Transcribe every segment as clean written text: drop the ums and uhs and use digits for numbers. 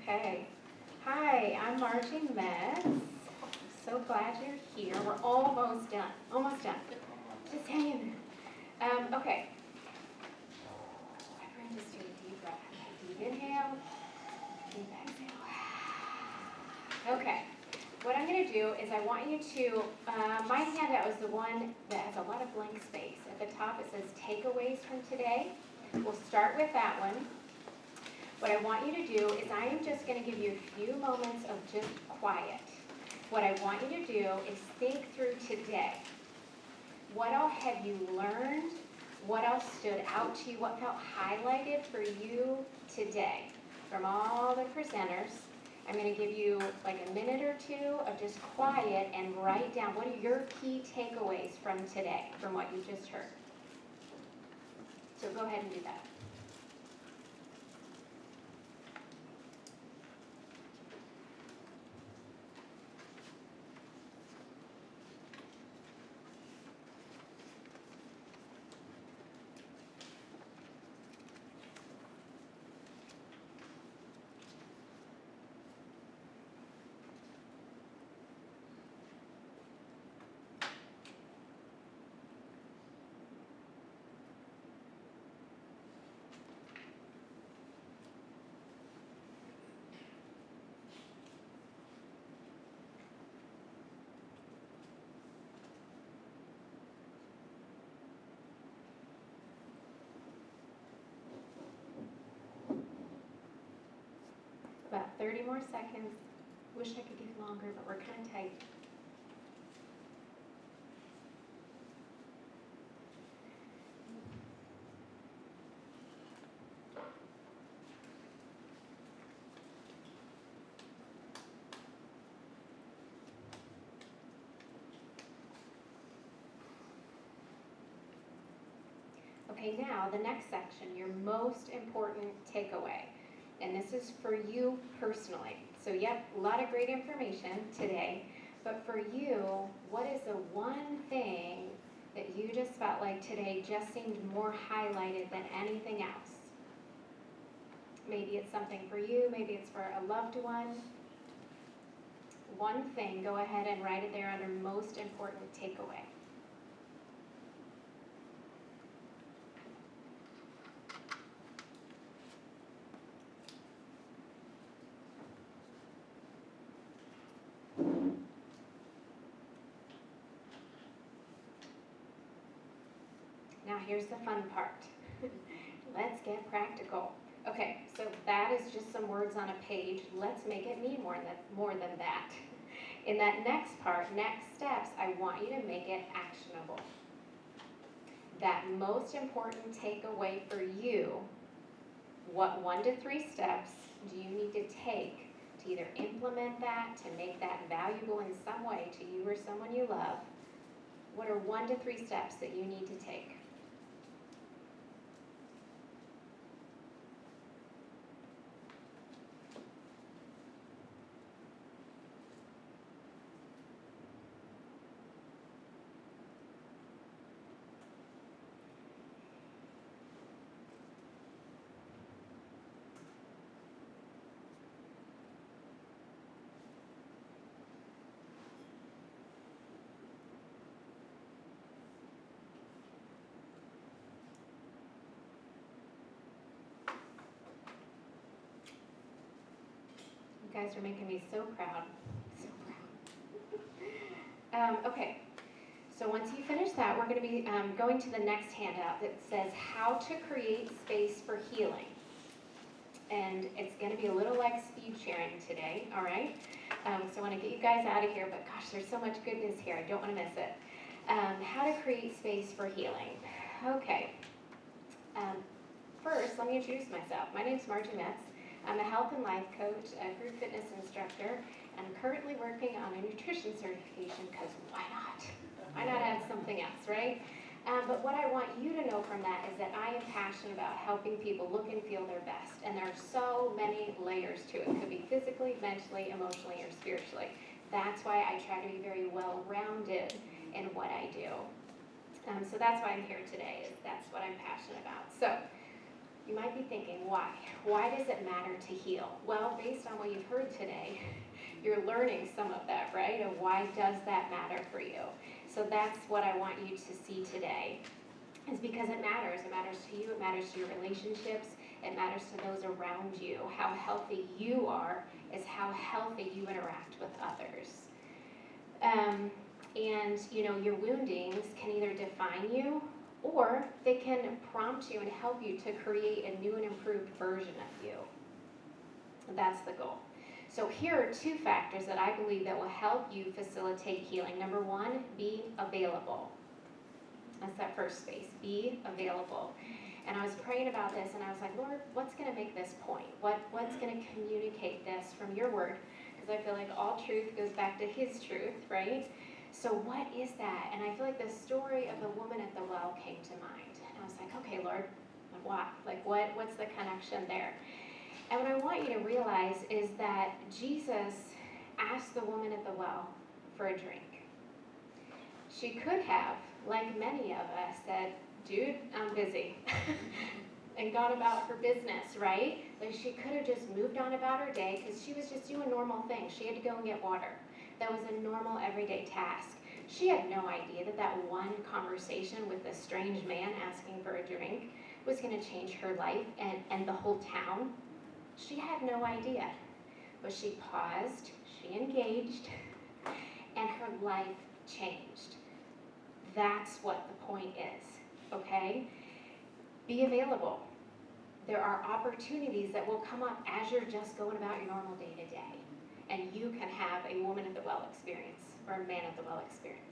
Okay. Hi, I'm Marjie Metz. I'm so glad you're here. We're almost done. Almost done. Just hang in there. Okay. Everyone just do a deep breath. Deep inhale, deep exhale. Okay. What I'm going to do is I want you to, my handout is the one that has a lot of blank space. At the top it says takeaways from today. We'll start with that one. What I want you to do is I am just going to give you a few moments of just quiet. What I want you to do is think through today. What all have you learned? What else stood out to you? What felt highlighted for you today from all the presenters? I'm going to give you like a minute or two of just quiet and write down what are your key takeaways from today, from what you just heard. So go ahead and do that. About 30 more seconds. Wish I could give longer, but we're kind of tight. Okay, now the next section, your most important takeaway. And this is for you personally. So yep, a lot of great information today. But for you, what is the one thing that you just felt like today just seemed more highlighted than anything else? Maybe it's something for you, maybe it's for a loved one. One thing, go ahead and write it there under most important takeaway. Now here's the fun part. Let's get practical. Okay, so that is just some words on a page. Let's make it mean more than that. In that next part, next steps, I want you to make it actionable. That most important takeaway for you, what 1 to 3 steps do you need to take to either implement that, to make that valuable in some way to you or someone you love? What are 1 to 3 steps that you need to take? You guys are making me so proud. So proud. Okay, so once you finish that, we're going to be going to the next handout that says how to create space for healing. And it's going to be a little like speed sharing today, all right? So I want to get you guys out of here, but gosh, there's so much goodness here. I don't want to miss it. How to create space for healing. Okay. First, let me introduce myself. My name is Marjie Metz. I'm a health and life coach, a group fitness instructor, and I'm currently working on a nutrition certification because why not? Why not add something else, right? But what I want you to know from that is that I am passionate about helping people look and feel their best. And there are so many layers to it. It could be physically, mentally, emotionally, or spiritually. That's why I try to be very well-rounded in what I do. So that's why I'm here today, is that's what I'm passionate about. So You might be thinking, why? Why does it matter to heal? Well, based on what you've heard today, you're learning some of that, right? And why does that matter for you? So that's what I want you to see today, is because it matters. It matters to you. It matters to your relationships. It matters to those around you. How healthy you are is how healthy you interact with others. And, your woundings can either define you, or they can prompt you and help you to create a new and improved version of you. That's the goal. So here are 2 factors that I believe that will help you facilitate healing. Number 1, be available. That's that first space, be available. And I was praying about this, and I was like, Lord, what's going to make this point? What's going to communicate this from your word? Because I feel like all truth goes back to his truth, right? So what is that? And I feel like the story of the woman at the well came to mind. And I was like, okay, Lord, why? What's the connection there? And what I want you to realize is that Jesus asked the woman at the well for a drink. She could have, like many of us, said, dude, I'm busy, and gone about her business, right? Like she could have just moved on about her day because she was just doing normal things. She had to go and get water. That was a normal everyday task. She had no idea that one conversation with a strange man asking for a drink was going to change her life and the whole town. She had no idea. But she paused, she engaged, and her life changed. That's what the point is, okay? Be available. There are opportunities that will come up as you're just going about your normal day to day. And you can have a woman at the well experience, or a man at the well experience.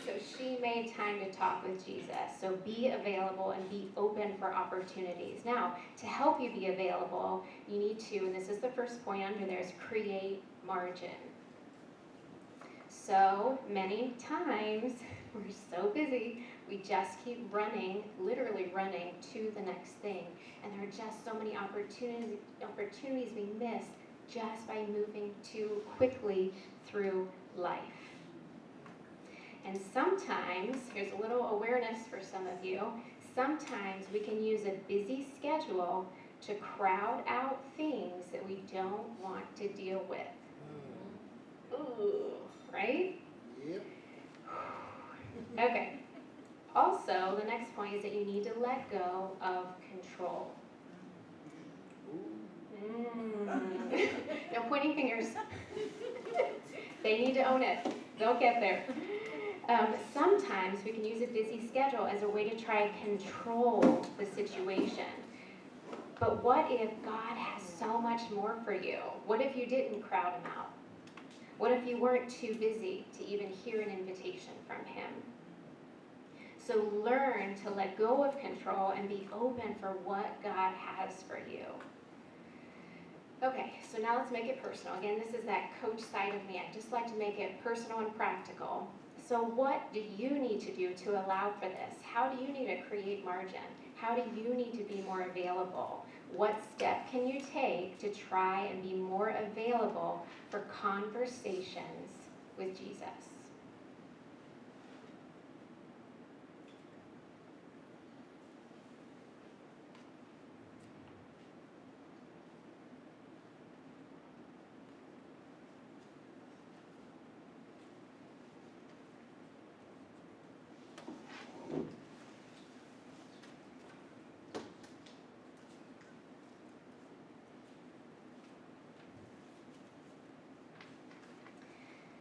So she made time to talk with Jesus. So be available and be open for opportunities. Now, to help you be available, you need to, and this is the first point under there, is create margin. So many times, we're so busy, we just keep running, literally running to the next thing. And there are just so many opportunities we miss just by moving too quickly through life. And sometimes, here's a little awareness for some of you, sometimes we can use a busy schedule to crowd out things that we don't want to deal with. Ooh, right? Yep. Okay. Also, the next point is that you need to let go of control. No pointing fingers. They need to own it. They'll get there. Sometimes we can use a busy schedule as a way to try and control the situation. But what if God has so much more for you? What if you didn't crowd him out? What if you weren't too busy to even hear an invitation from him? So learn to let go of control and be open for what God has for you. Okay, so now let's make it personal. Again, this is that coach side of me. I just like to make it personal and practical. So what do you need to do to allow for this? How do you need to create margin? How do you need to be more available? What step can you take to try and be more available for conversations with Jesus?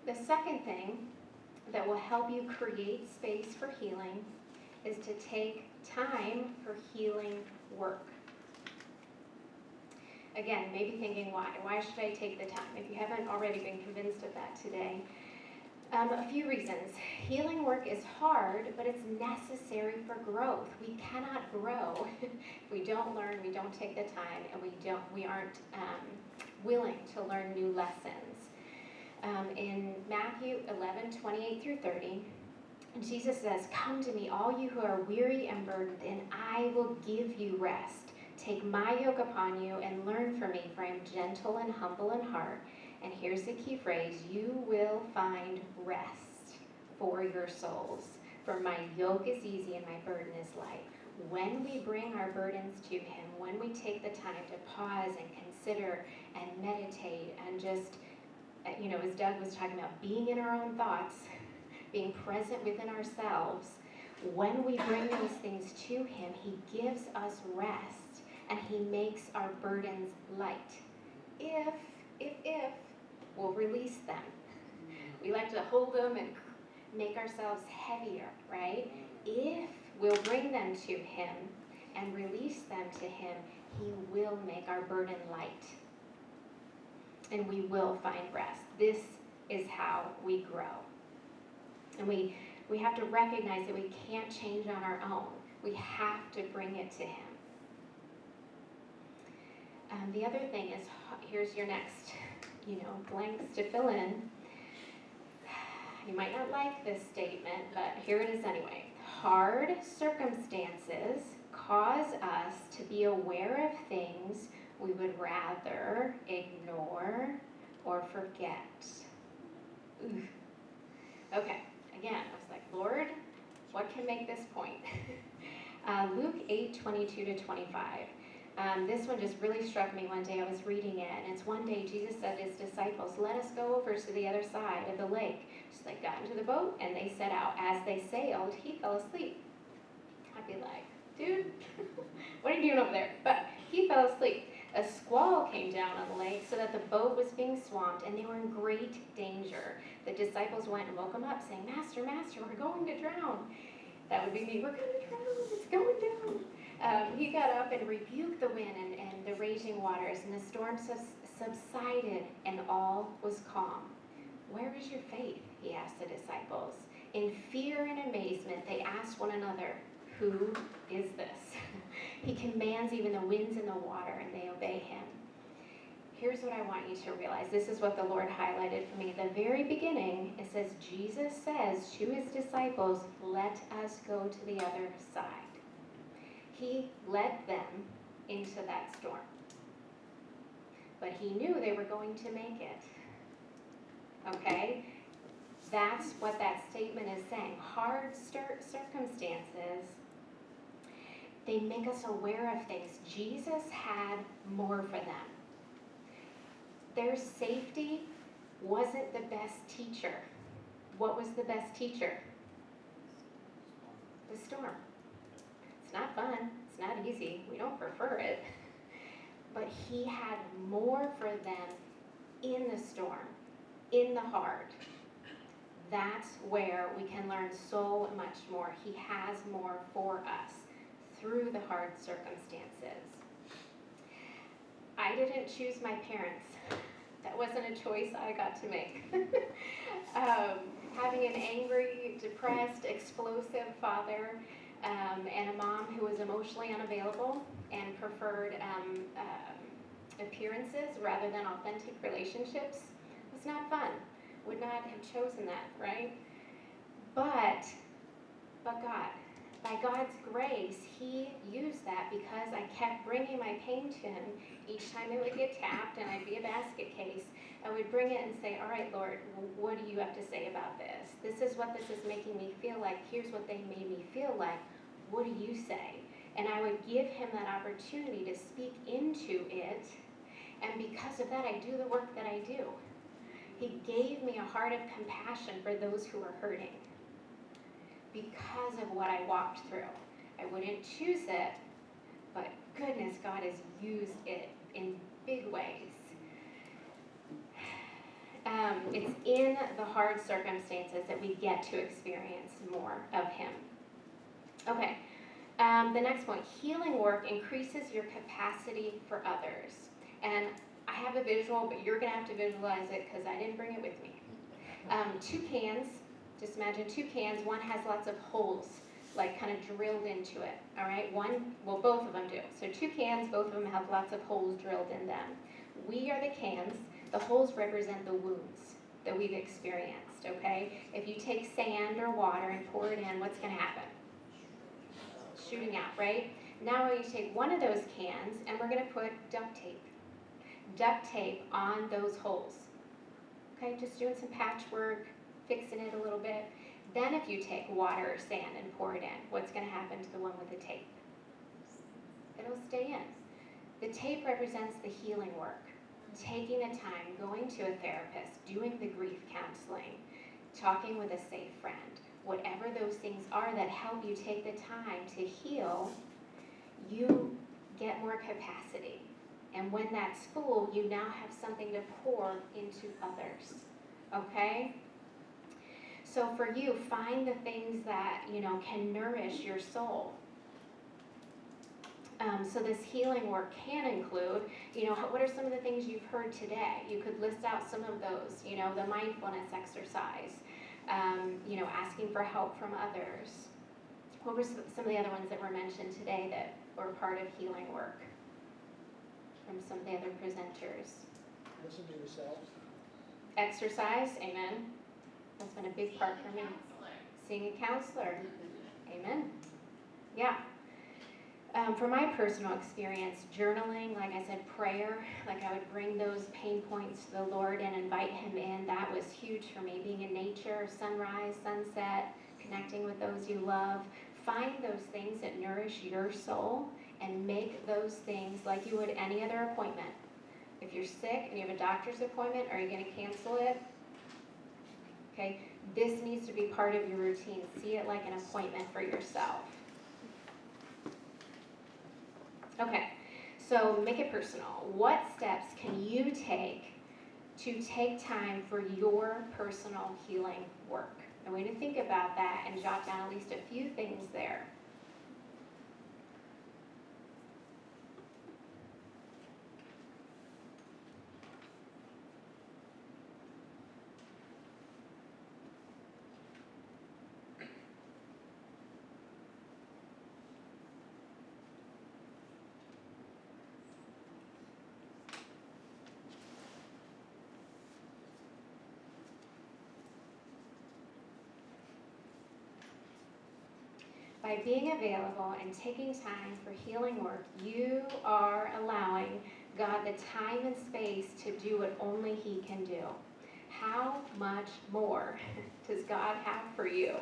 The second thing that will help you create space for healing is to take time for healing work. Again, maybe thinking why? Why should I take the time? If you haven't already been convinced of that today. A few reasons. Healing work is hard, but it's necessary for growth. We cannot grow if we don't learn, we don't take the time, and we aren't willing to learn new lessons. In Matthew 11:28 through 30, Jesus says, "Come to me, all you who are weary and burdened, and I will give you rest. Take my yoke upon you and learn from me, for I am gentle and humble in heart." And here's the key phrase: you will find rest for your souls. For my yoke is easy and my burden is light. When we bring our burdens to him, when we take the time to pause and consider and meditate and just, as Doug was talking about, being in our own thoughts, being present within ourselves, when we bring those things to him, he gives us rest and he makes our burdens light. If we'll release them. We like to hold them and make ourselves heavier, right? If we'll bring them to him and release them to him, he will make our burden light. And we will find rest. This is how we grow. And we have to recognize that we can't change on our own. We have to bring it to him. The other thing is, here's your next, blanks to fill in. You might not like this statement, but here it is anyway. Hard circumstances cause us to be aware of things we would rather ignore or forget. Oof. Okay, again, I was like, Lord, what can make this point? Luke 8:22-25. This one just really struck me one day. I was reading it, and it's one day Jesus said to his disciples, let us go over to the other side of the lake. So they got into the boat, and they set out. As they sailed, he fell asleep. I'd be like, dude, what are you doing over there? But he fell asleep. A squall came down on the lake so that the boat was being swamped, and they were in great danger. The disciples went and woke him up, saying, Master, Master, we're going to drown. That would be me. We're going to drown. It's going down. He got up and rebuked the wind and the raging waters, and the storm subsided, and all was calm. Where is your faith? He asked the disciples. In fear and amazement, they asked one another, who is this? He commands even the winds and the water, and they obey him. Here's what I want you to realize. This is what the Lord highlighted for me. At the very beginning, it says, Jesus says to his disciples, let us go to the other side. He led them into that storm. But he knew they were going to make it. Okay? That's what that statement is saying. Hard circumstances, they make us aware of things. Jesus had more for them. Their safety wasn't the best teacher. What was the best teacher? The storm. It's not fun. It's not easy. We don't prefer it. But he had more for them in the storm, in the hard. That's where we can learn so much more. He has more for us through the hard circumstances. I didn't choose my parents. That wasn't a choice I got to make. Having an angry, depressed, explosive father, and a mom who was emotionally unavailable and preferred appearances rather than authentic relationships was not fun. Would not have chosen that, right? But God, by God's grace, he used that because I kept bringing my pain to him. Each time it would get tapped and I'd be a basket case, I would bring it and say, all right, Lord, what do you have to say about this? This is what this is making me feel like. Here's what they made me feel like. What do you say? And I would give him that opportunity to speak into it. And because of that, I do the work that I do. He gave me a heart of compassion for those who are hurting because of what I walked through. I wouldn't choose it, but goodness, God has used it in big ways. It's in the hard circumstances that we get to experience more of him. Okay, the next point, healing work increases your capacity for others. And I have a visual, but you're going to have to visualize it because I didn't bring it with me. 2 cans, just imagine 2 cans. One has lots of holes, like kind of drilled into it, all right? Both of them do. So 2 cans, both of them have lots of holes drilled in them. We are the cans. The holes represent the wounds that we've experienced, okay? If you take sand or water and pour it in, what's going to happen? Shooting out, right? Now we're going to take one of those cans and we're going to put duct tape on those holes. Okay, just doing some patchwork, fixing it a little bit. Then if you take water or sand and pour it in, what's going to happen to the one with the tape? It'll stay in. The tape represents the healing work. Taking the time, going to a therapist, doing the grief counseling, talking with a safe friend, whatever those things are that help you take the time to heal, you get more capacity. And when that's full, you now have something to pour into others. Okay? So for you, find the things that, can nourish your soul. So this healing work can include, what are some of the things you've heard today? You could list out some of those, the mindfulness exercise, asking for help from others. What were some of the other ones that were mentioned today that were part of healing work from some of the other presenters? Listen to yourself. Exercise, amen. That's been a big part for me. Seeing a counselor, amen. Yeah. From my personal experience, journaling, like I said, prayer, like I would bring those pain points to the Lord and invite Him in. That was huge for me, being in nature, sunrise, sunset, connecting with those you love. Find those things that nourish your soul and make those things like you would any other appointment. If you're sick and you have a doctor's appointment, are you going to cancel it? Okay, this needs to be part of your routine. See it like an appointment for yourself. Okay, so make it personal. What steps can you take to take time for your personal healing work? I want you to think about that and jot down at least a few things there. By being available and taking time for healing work, you are allowing God the time and space to do what only He can do. How much more does God have for you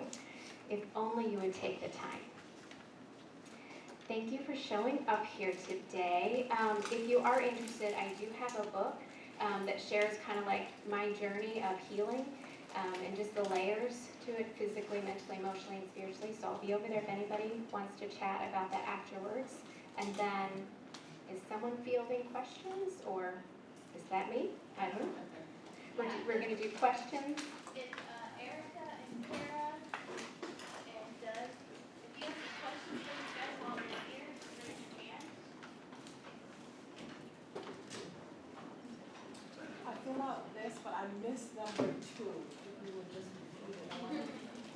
if only you would take the time? Thank you for showing up here today. If you are interested, I do have a book that shares kind of like my journey of healing. And just the layers to it, physically, mentally, emotionally, and spiritually. So I'll be over there if anybody wants to chat about that afterwards. And then, is someone fielding questions, or is that me? I don't know. We're going to do questions. It's Erica and Kara and Doug. If you have any questions for these guys while we're here, raise your hand. I fill out this, but I missed number 2. If you would just repeat it.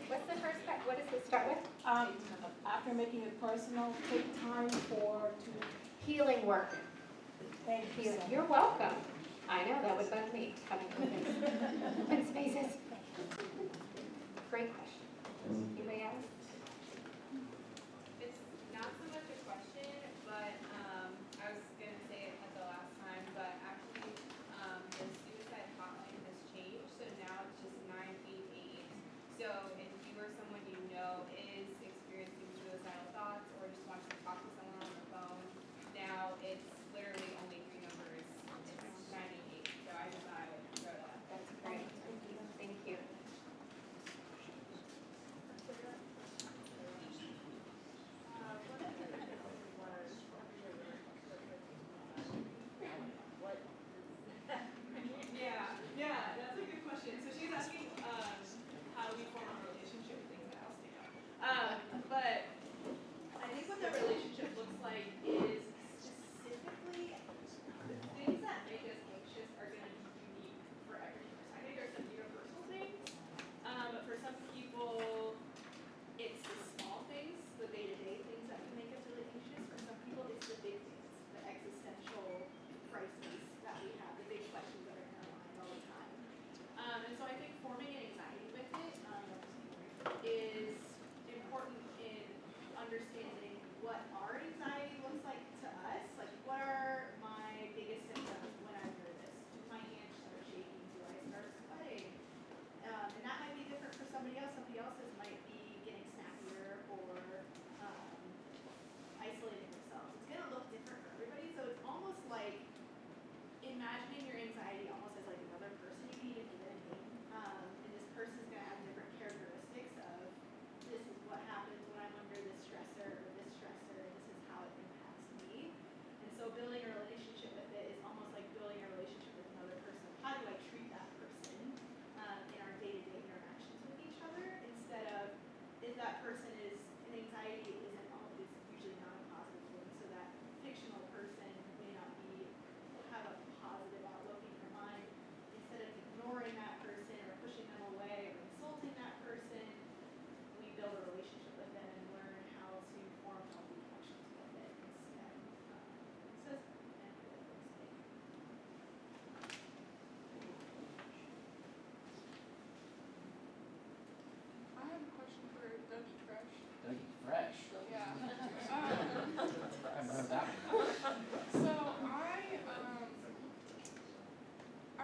What's the first part? What does this start with? After making it personal, take time to Healing work. thank you. So You're welcome. I know, that would bug me, having open spaces. Great question. Anybody else? It's not so much a question, but I was going to say it at the last time, but actually the suicide hotline has changed, so now it's just 988. So if you or someone you know is experiencing suicidal thoughts or just wants to talk to someone on the phone, now it's literally only 3 numbers. It's 988, so I just thought I would throw that. That's great. Thank you. Yeah, that's a good question. So she's asking how do we form a relationship with things that else do. But I think what the relationship looks like is specifically the things that make us anxious are going to be unique for every person. I think there's some universal things, but for some people it's the small things, the day-to-day things that can make us really anxious. For some people it's the big things, the existential crises that we have, the big questions that are in our mind all the time. And so I think forming an anxiety with it is important in understanding what our anxiety looks like to us. Like, what are my biggest symptoms when I'm nervous? Do my hands start shaking? Do I start sweating? And that might be different for somebody else. Somebody else has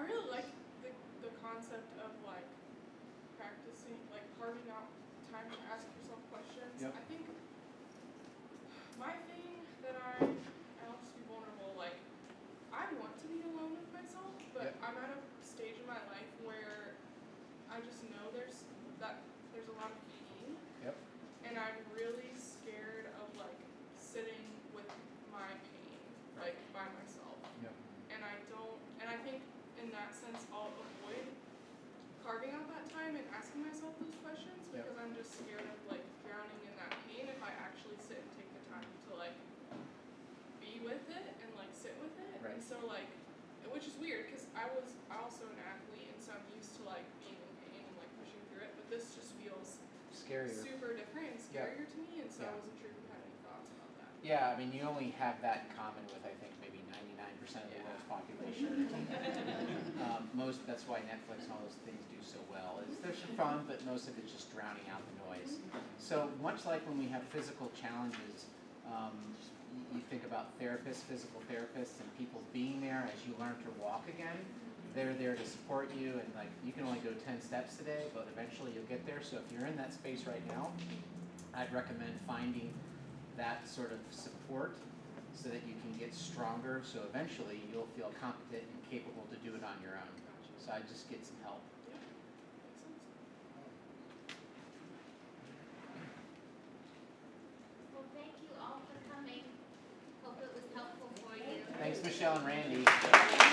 really like the concept of like practicing, like carving out time to ask yourself questions. Yep. I think my thing that I'll just be vulnerable, like I want to be alone with myself, but Yep. I'm at a stage in my life where I just know there's a lot of pain. Yep. And I'm really scared of like sitting with my pain, like by myself. Yep. And I think in that sense I'll avoid carving out that time and asking myself those questions because I'm just scared of like drowning in that pain if I actually sit and take the time to like be with it and like sit with it. Right. And so like, which is weird because I also an athlete and so I'm used to like being in pain and like pushing through it, but this just feels Scarier. super different and scarier to me, and so I Yeah. wasn't sure if you had any thoughts about that. Yeah, I mean, you only have that in common with, I think, maybe 99% of the world's population. That's why Netflix and all those things do so well. They're so fun, but most of it's just drowning out the noise. So much like when we have physical challenges, you think about therapists, physical therapists, and people being there as you learn to walk again. They're there to support you, and like you can only go 10 steps today, but eventually you'll get there. So if you're in that space right now, I'd recommend finding that sort of support so that you can get stronger. So eventually you'll feel competent and capable to do it on your own. So I just get some help. Yeah, makes sense. Well, thank you all for coming. Hope it was helpful for you. Thanks, Michelle and Randy.